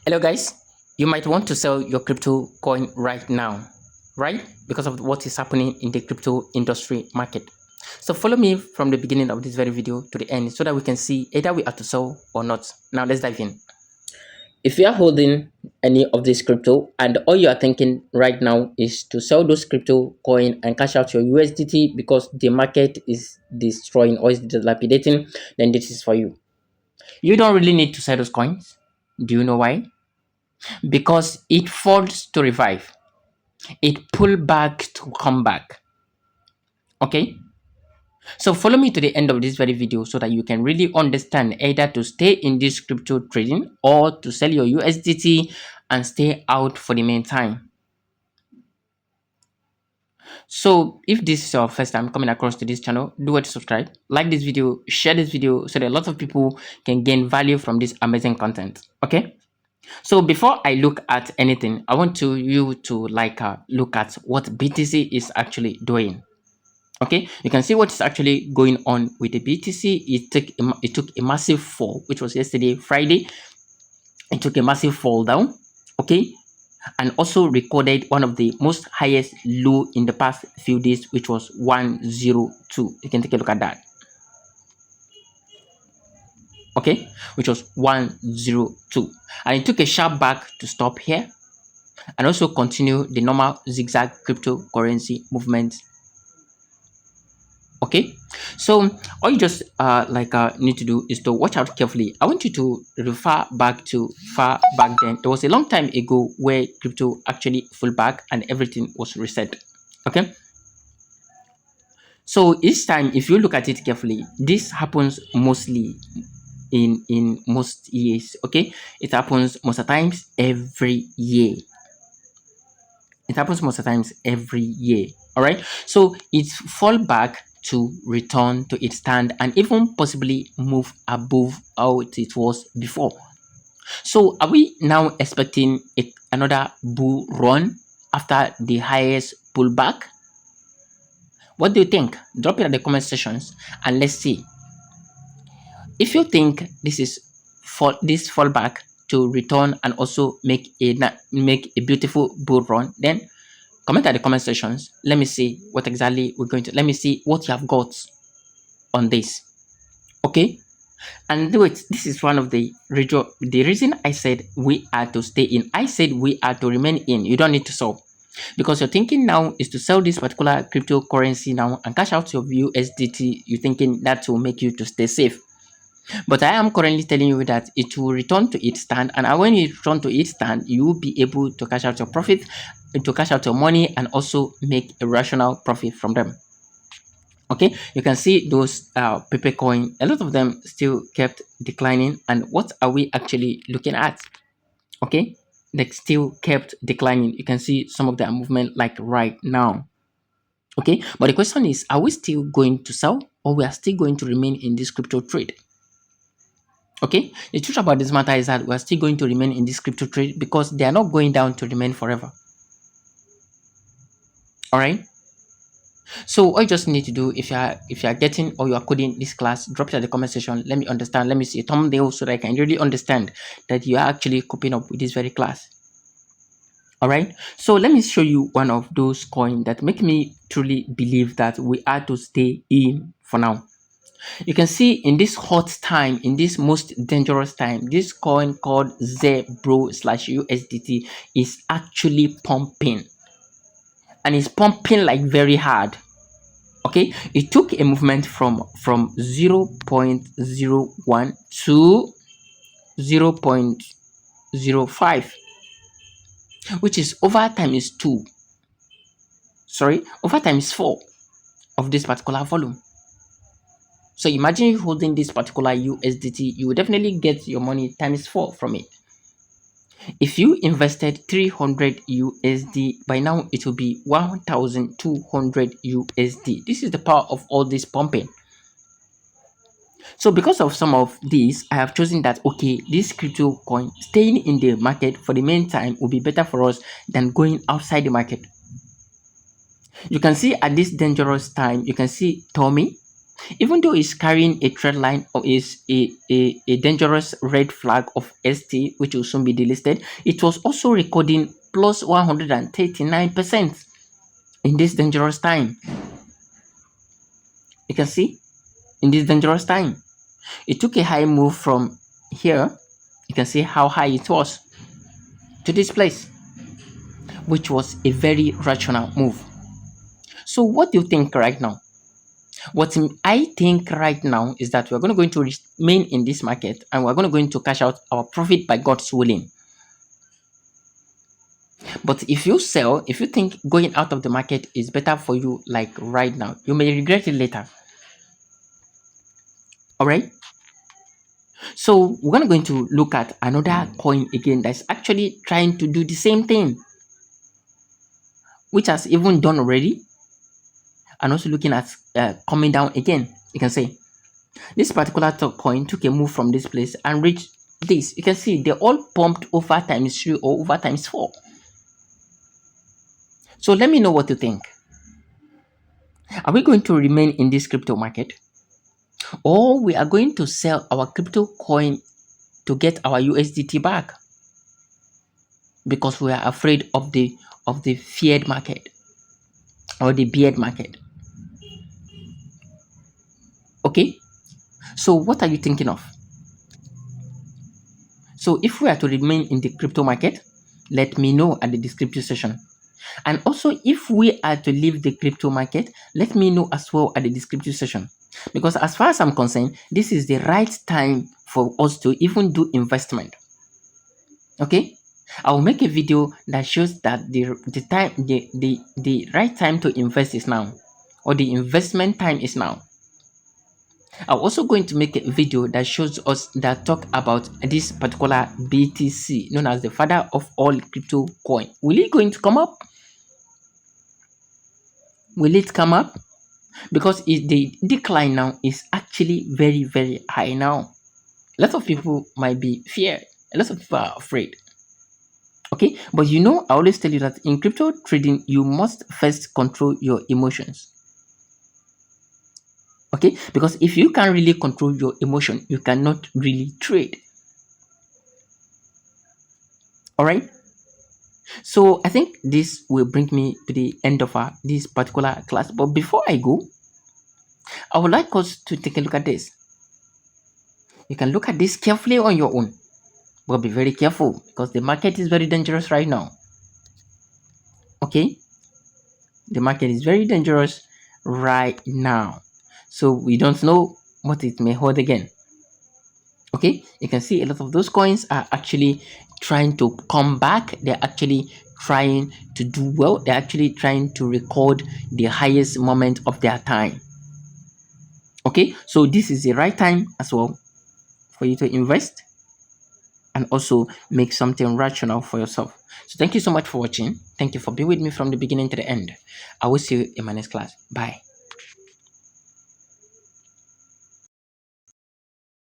Hello guys, you might want to sell your crypto coin right now, right? Because of what is happening in the crypto industry market. So follow me from the beginning of this very video to the end so that we can see either we are to sell or not. Now let's dive in. If you are holding any of this crypto and all you are thinking right now is to sell those crypto coin and cash out your USDT because the market is destroying or is dilapidating, then this is for you. You don't really need to sell those coins. Do you know why? Because it falls to revive, it pull back to come back. Okay, so follow me to the end of this very video so that you can really understand either to stay in this crypto trading or to sell your USDT and stay out for the meantime. So if this is your first time coming across to this channel, do what to subscribe, like this video, share this video so that a lot of people can gain value from this amazing content. Okay, so before I look at anything, I want you to look at what BTC is actually doing. Okay, you can see what is actually going on with the BTC. It took a massive fall, which was yesterday, Friday. It took a massive fall down. Okay, and also recorded one of the most highest low in the past few days, which was 102. You can take a look at that. Okay, which was 102, and it took a sharp back to stop here and also continue the normal zigzag cryptocurrency movement. Okay, so all you just need to do is to watch out carefully. I want you to refer back to far back then. There was a long time ago where crypto actually fell back and everything was reset. Okay, so each time if you look at it carefully, this happens mostly in most years. Okay, it happens most of the times every year. It happens most of the times every year. All right, so it fall back to return to its stand and even possibly move above how it was before. So are we now expecting another bull run after the highest pullback? What do you think? Drop it in the comment sections and let's see. If you think this is this fallback to return and also make a beautiful bull run, then comment at the comment sections. Let me see what exactly we're going to. Let me see what you have got on this. Okay, and do it. This is one of the reason I said we are to stay in. I said we are to remain in. You don't need to sell because you're thinking now is to sell this particular cryptocurrency now and cash out your USDT. You're thinking that will make you to stay safe. But I am currently telling you that it will return to its stand, and when it return to its stand, you will be able to cash out your profit, to cash out your money, and also make a rational profit from them. Okay, you can see those paper coin, a lot of them still kept declining. And what are we actually looking at? Okay, they still kept declining. You can see some of their movement like right now. Okay, but the question is, are we still going to sell or we are still going to remain in this crypto trade? Okay, the truth about this matter is that we're still going to remain in this crypto trade because they are not going down to remain forever. All right, so all you just need to do, if you are getting or you are coding this class, drop it at the comment section. Let me understand, let me see a thumbnail so that I can really understand that you are actually coping up with this very class. All right, so let me show you one of those coins that make me truly believe that we are to stay in for now. You can see in this hot time, in this most dangerous time, this coin called ZBRO/USDT is actually pumping, and it's pumping like very hard. Okay, it took a movement from 0.01 to 0.05, which is over times 2. Sorry, over times 4 of this particular volume. So imagine you holding this particular USDT, you will definitely get your money times 4 from it. If you invested 300 USD, by now it will be 1,200 USD. This is the power of all this pumping. So because of some of these, I have chosen that, okay, this crypto coin staying in the market for the meantime will be better for us than going outside the market. You can see at this dangerous time, you can see Tommy. Even though it's carrying a trend line or is a dangerous red flag of ST, which will soon be delisted, it was also recording plus 139% in this dangerous time. You can see in this dangerous time, it took a high move from here. You can see how high it was to this place, which was a very rational move. So what do you think right now? What I think right now is that we're going to remain in this market and we're going to cash out our profit by God's willing. But if you sell, if you think going out of the market is better for you, like right now, you may regret it later. All right. So we're going to look at another coin again that's actually trying to do the same thing, which has even done already, and also looking at coming down again. You can see this particular top coin took a move from this place and reached this. You can see they all pumped over times 3 or over times 4. So let me know what you think. Are we going to remain in this crypto market, or we are going to sell our crypto coin to get our USDT back because we are afraid of the feared market or the beard market? Okay, so what are you thinking of? So if we are to remain in the crypto market, let me know at the descriptive section. And also, if we are to leave the crypto market, let me know as well at the descriptive section. Because as far as I'm concerned, this is the right time for us to even do investment. Okay, I will make a video that shows that the right time to invest is now, or the investment time is now. I'm also going to make a video that shows us that talk about this particular BTC, known as the father of all crypto coin. Will it going to come up? Will it come up? Because the decline now is actually very, very high now. A lot of people might be feared. A lot of people are afraid. Okay, but I always tell you that in crypto trading, you must first control your emotions. Okay, because if you can't really control your emotion, you cannot really trade. All right. So I think this will bring me to the end of this particular class. But before I go, I would like us to take a look at this. You can look at this carefully on your own, but be very careful because the market is very dangerous right now. Okay, the market is very dangerous right now, so we don't know what it may hold again. Okay, you can see a lot of those coins are actually trying to come back. They're actually trying to do well. They're actually trying to record the highest moment of their time. Okay, so this is the right time as well for you to invest and also make something rational for yourself. So thank you so much for watching. Thank you for being with me from the beginning to the end. I will see you in my next class. Bye.